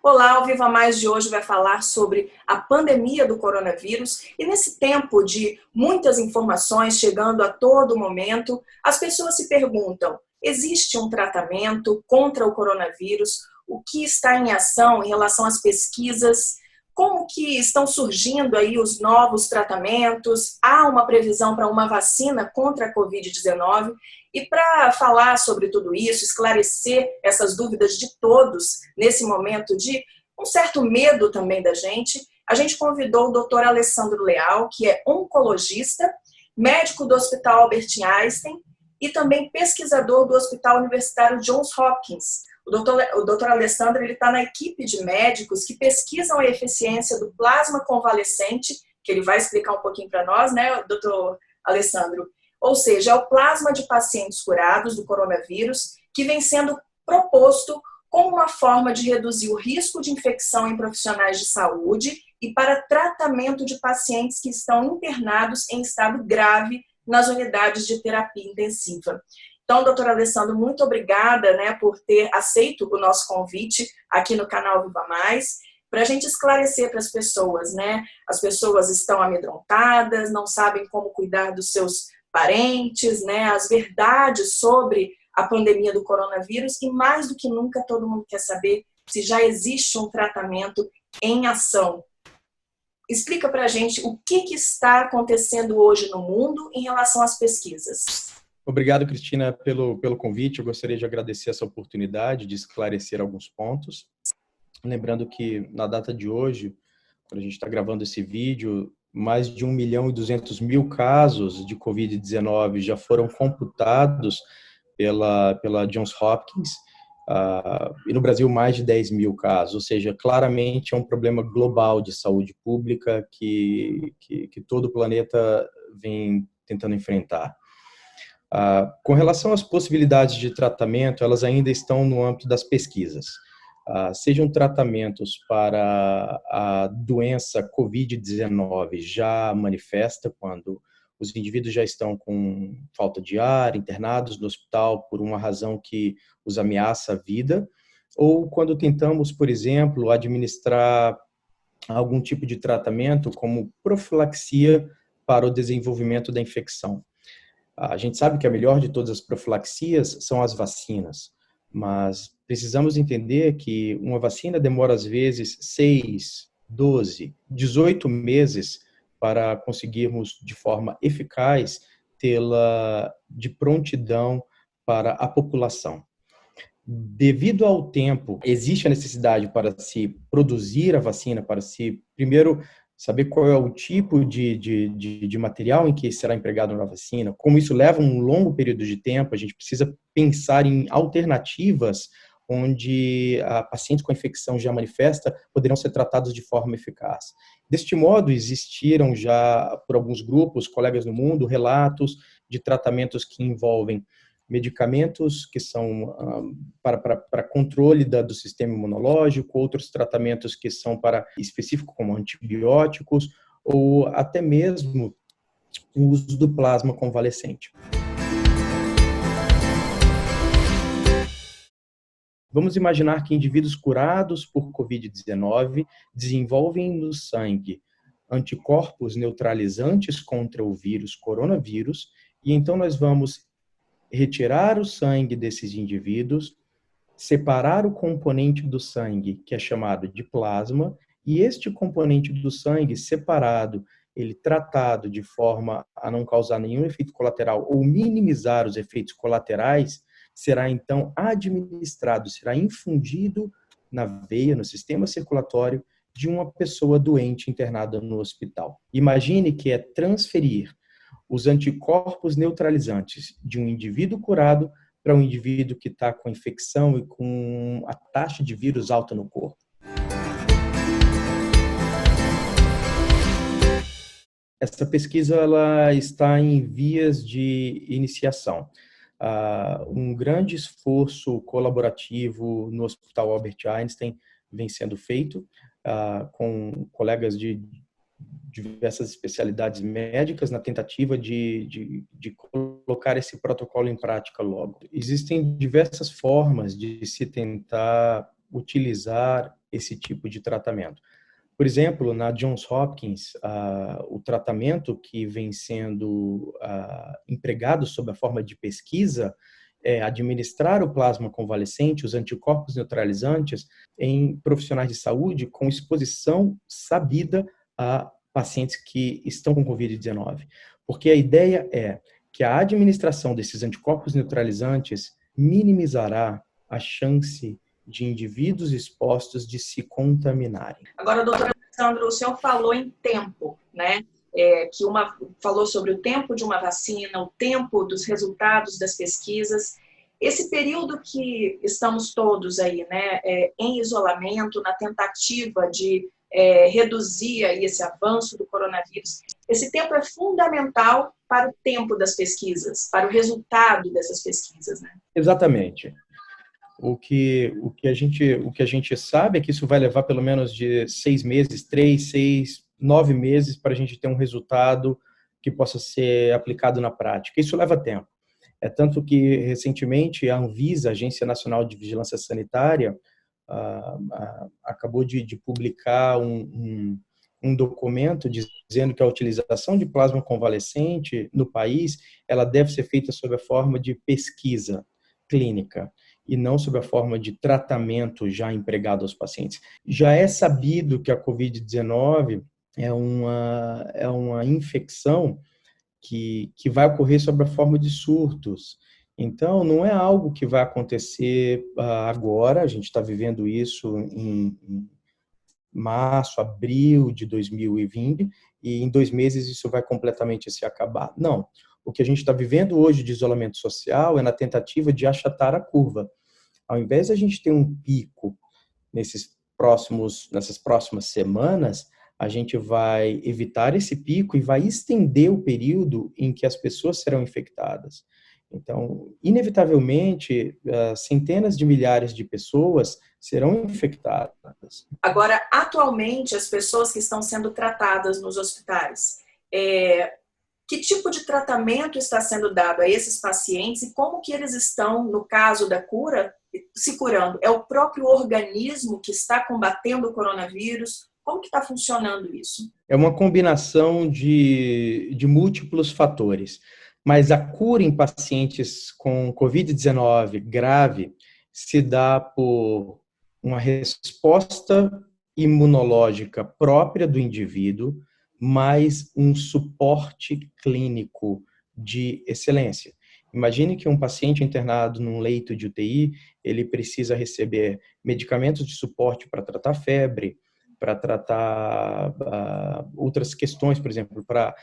Olá, o Viva Mais de hoje vai falar sobre a pandemia do coronavírus e nesse tempo de muitas informações chegando a todo momento, as pessoas se perguntam, existe um tratamento contra o coronavírus? O que está em ação em relação às pesquisas? Como que estão surgindo aí os novos tratamentos? Há uma previsão para uma vacina contra a Covid-19? E para falar sobre tudo isso, esclarecer essas dúvidas de todos nesse momento de um certo medo também da gente, a gente convidou o Dr. Alessandro Leal, que é oncologista, médico do Hospital Albert Einstein e também pesquisador do Hospital Universitário Johns Hopkins. O Dr. Alessandro está na equipe de médicos que pesquisam a eficiência do plasma convalescente, que ele vai explicar um pouquinho para nós, né, Dr. Alessandro? Ou seja, é o plasma de pacientes curados do coronavírus que vem sendo proposto como uma forma de reduzir o risco de infecção em profissionais de saúde e para tratamento de pacientes que estão internados em estado grave nas unidades de terapia intensiva. Então, doutor Alessandro, muito obrigada, né, por ter aceito o nosso convite aqui no canal Viva Mais, para a gente esclarecer para as pessoas, né? As pessoas estão amedrontadas, não sabem como cuidar dos seus parentes, né? As verdades sobre a pandemia do coronavírus e, mais do que nunca, todo mundo quer saber se já existe um tratamento em ação. Explica para a gente o que está acontecendo hoje no mundo em relação às pesquisas. Obrigado, Cristina, pelo convite. Eu gostaria de agradecer essa oportunidade de esclarecer alguns pontos. Lembrando que, na data de hoje, quando a gente está gravando esse vídeo, mais de 1.200.000 casos de Covid-19 já foram computados pela Johns Hopkins, e no Brasil mais de 10.000 casos, ou seja, claramente é um problema global de saúde pública que todo o planeta vem tentando enfrentar. Com relação às possibilidades de tratamento, elas ainda estão no âmbito das pesquisas. Sejam tratamentos para a doença Covid-19 já manifesta, quando os indivíduos já estão com falta de ar, internados no hospital por uma razão que os ameaça a vida, ou quando tentamos, por exemplo, administrar algum tipo de tratamento como profilaxia para o desenvolvimento da infecção. A gente sabe que a melhor de todas as profilaxias são as vacinas, mas precisamos entender que uma vacina demora, às vezes, 6, 12, 18 meses para conseguirmos, de forma eficaz, tê-la de prontidão para a população. Devido ao tempo, existe a necessidade para se produzir a vacina, para se, primeiro, saber qual é o tipo de material em que será empregado na vacina. Como isso leva um longo período de tempo, a gente precisa pensar em alternativas onde pacientes com a infecção já manifesta poderão ser tratados de forma eficaz. Deste modo, existiram já, por alguns grupos, colegas no mundo, relatos de tratamentos que envolvem medicamentos que são para controle do sistema imunológico, outros tratamentos que são para específico como antibióticos, ou até mesmo o uso do plasma convalescente. Vamos imaginar que indivíduos curados por Covid-19 desenvolvem no sangue anticorpos neutralizantes contra o vírus coronavírus, e então nós vamos retirar o sangue desses indivíduos, separar o componente do sangue, que é chamado de plasma, e este componente do sangue separado, ele tratado de forma a não causar nenhum efeito colateral ou minimizar os efeitos colaterais, será então administrado, será infundido na veia, no sistema circulatório de uma pessoa doente internada no hospital. Imagine que é transferir os anticorpos neutralizantes de um indivíduo curado para um indivíduo que está com infecção e com a taxa de vírus alta no corpo. Essa pesquisa ela está em vias de iniciação. Um grande esforço colaborativo no Hospital Albert Einstein vem sendo feito com colegas de diversas especialidades médicas na tentativa de colocar esse protocolo em prática logo. Existem diversas formas de se tentar utilizar esse tipo de tratamento. Por exemplo, na Johns Hopkins, o tratamento que vem sendo empregado sob a forma de pesquisa é administrar o plasma convalescente, os anticorpos neutralizantes, em profissionais de saúde com exposição sabida a pacientes que estão com Covid-19. Porque a ideia é que a administração desses anticorpos neutralizantes minimizará a chance de indivíduos expostos de se contaminarem. Agora, doutora Alessandro, o senhor falou em tempo, né? Falou sobre o tempo de uma vacina, o tempo dos resultados das pesquisas. Esse período que estamos todos aí, né, em isolamento, na tentativa de reduzir aí esse avanço do coronavírus, esse tempo é fundamental para o tempo das pesquisas, para o resultado dessas pesquisas, né? Exatamente. O que a gente sabe é que isso vai levar pelo menos de 6 meses, 3, 6, 9 meses para a gente ter um resultado que possa ser aplicado na prática. Isso leva tempo. É tanto que, recentemente, a Anvisa, a Agência Nacional de Vigilância Sanitária, acabou de publicar um documento dizendo que a utilização de plasma convalescente no país ela deve ser feita sob a forma de pesquisa clínica e não sob a forma de tratamento já empregado aos pacientes. Já é sabido que a Covid-19 é uma infecção que vai ocorrer sob a forma de surtos. Então, não é algo que vai acontecer agora, a gente está vivendo isso em março, abril de 2020, e em 2 meses isso vai completamente se acabar. Não. O que a gente está vivendo hoje de isolamento social é na tentativa de achatar a curva. Ao invés de a gente ter um pico nessas próximas semanas, a gente vai evitar esse pico e vai estender o período em que as pessoas serão infectadas. Então, inevitavelmente, centenas de milhares de pessoas serão infectadas. Agora, atualmente, as pessoas que estão sendo tratadas nos hospitais, que tipo de tratamento está sendo dado a esses pacientes e como que eles estão, no caso da cura, se curando? É o próprio organismo que está combatendo o coronavírus? Como que está funcionando isso? É uma combinação de múltiplos fatores, mas a cura em pacientes com Covid-19 grave se dá por uma resposta imunológica própria do indivíduo, mais um suporte clínico de excelência. Imagine que um paciente internado num leito de UTI, ele precisa receber medicamentos de suporte para tratar febre, para tratar outras questões, por exemplo, para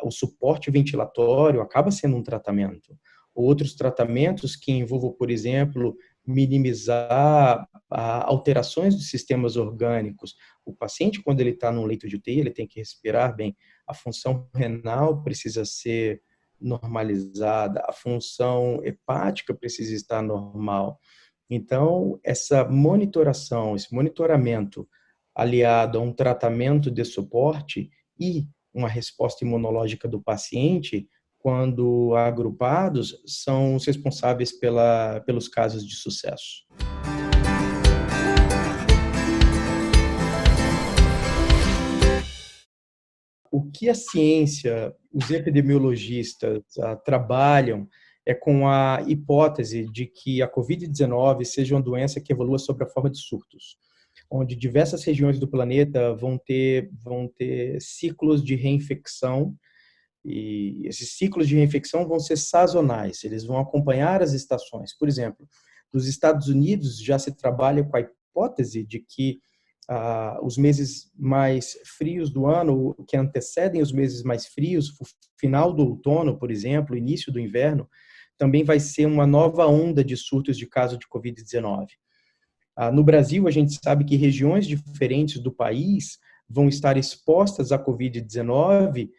o suporte ventilatório acaba sendo um tratamento. Outros tratamentos que envolvam, por exemplo, minimizar alterações dos sistemas orgânicos. O paciente, quando ele está num leito de UTI, ele tem que respirar bem. A função renal precisa ser normalizada, a função hepática precisa estar normal. Então, essa monitoração, esse monitoramento aliado a um tratamento de suporte e uma resposta imunológica do paciente, quando agrupados, são os responsáveis pelos casos de sucesso. O que a ciência, os epidemiologistas trabalham é com a hipótese de que a Covid-19 seja uma doença que evolua sob a forma de surtos, onde diversas regiões do planeta vão ter ciclos de reinfecção, e esses ciclos de reinfecção vão ser sazonais, eles vão acompanhar as estações. Por exemplo, nos Estados Unidos já se trabalha com a hipótese de que os meses mais frios do ano, que antecedem os meses mais frios, o final do outono, por exemplo, o início do inverno, também vai ser uma nova onda de surtos de casos de Covid-19. No Brasil, a gente sabe que regiões diferentes do país vão estar expostas à Covid-19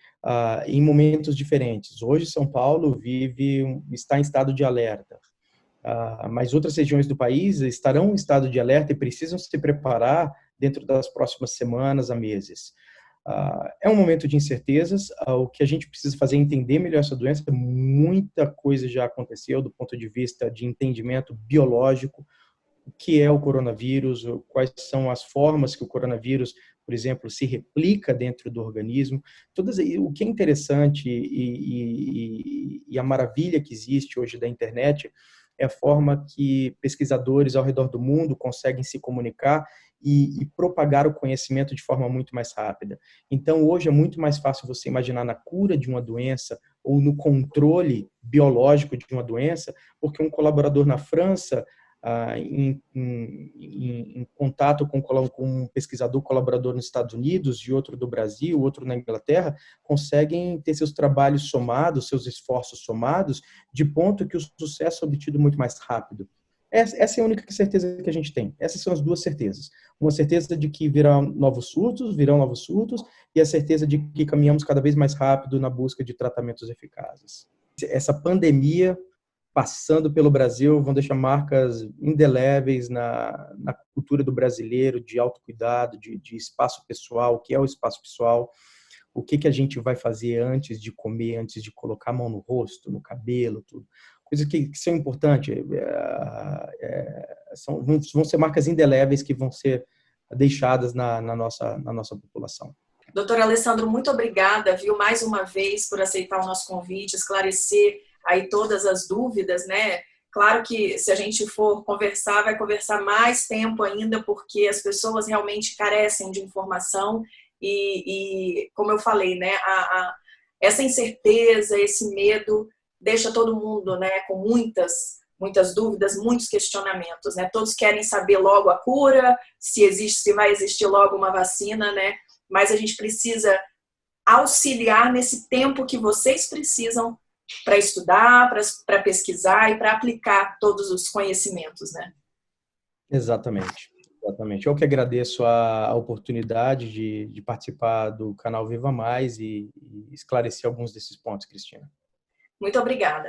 em momentos diferentes. Hoje, São Paulo está em estado de alerta, mas outras regiões do país estarão em estado de alerta e precisam se preparar dentro das próximas semanas a meses. É um momento de incertezas. O que a gente precisa fazer é entender melhor essa doença. Muita coisa já aconteceu do ponto de vista de entendimento biológico. o que é o coronavírus, quais são as formas que o coronavírus, por exemplo, se replica dentro do organismo. O que é interessante e a maravilha que existe hoje da internet é a forma que pesquisadores ao redor do mundo conseguem se comunicar e propagar o conhecimento de forma muito mais rápida. Então, hoje é muito mais fácil você imaginar na cura de uma doença ou no controle biológico de uma doença, porque um colaborador na França, em contato com um pesquisador colaborador nos Estados Unidos e outro do Brasil, outro na Inglaterra, conseguem ter seus trabalhos somados, seus esforços somados, de ponto que o sucesso é obtido muito mais rápido. Essa é a única certeza que a gente tem. Essas são as duas certezas. Uma certeza de que virão novos surtos, e a certeza de que caminhamos cada vez mais rápido na busca de tratamentos eficazes. Essa pandemia passando pelo Brasil vão deixar marcas indeléveis na cultura do brasileiro, de autocuidado, de espaço pessoal, o que é o espaço pessoal, o que a gente vai fazer antes de comer, antes de colocar a mão no rosto, no cabelo, tudo. Coisas que são importantes, vão ser marcas indeléveis que vão ser deixadas na nossa população. Doutor Alessandro, muito obrigada, viu, mais uma vez por aceitar o nosso convite, esclarecer aí todas as dúvidas, né? Claro que se a gente for conversar, vai conversar mais tempo ainda, porque as pessoas realmente carecem de informação e como eu falei, né, essa incerteza, esse medo deixa todo mundo, né, com muitas dúvidas, muitos questionamentos, né? Todos querem saber logo a cura, se vai existir logo uma vacina, né? Mas a gente precisa auxiliar nesse tempo que vocês precisam para estudar, para pesquisar e para aplicar todos os conhecimentos, né? Exatamente. Eu que agradeço a oportunidade de participar do canal Viva Mais e esclarecer alguns desses pontos, Cristina. Muito obrigada.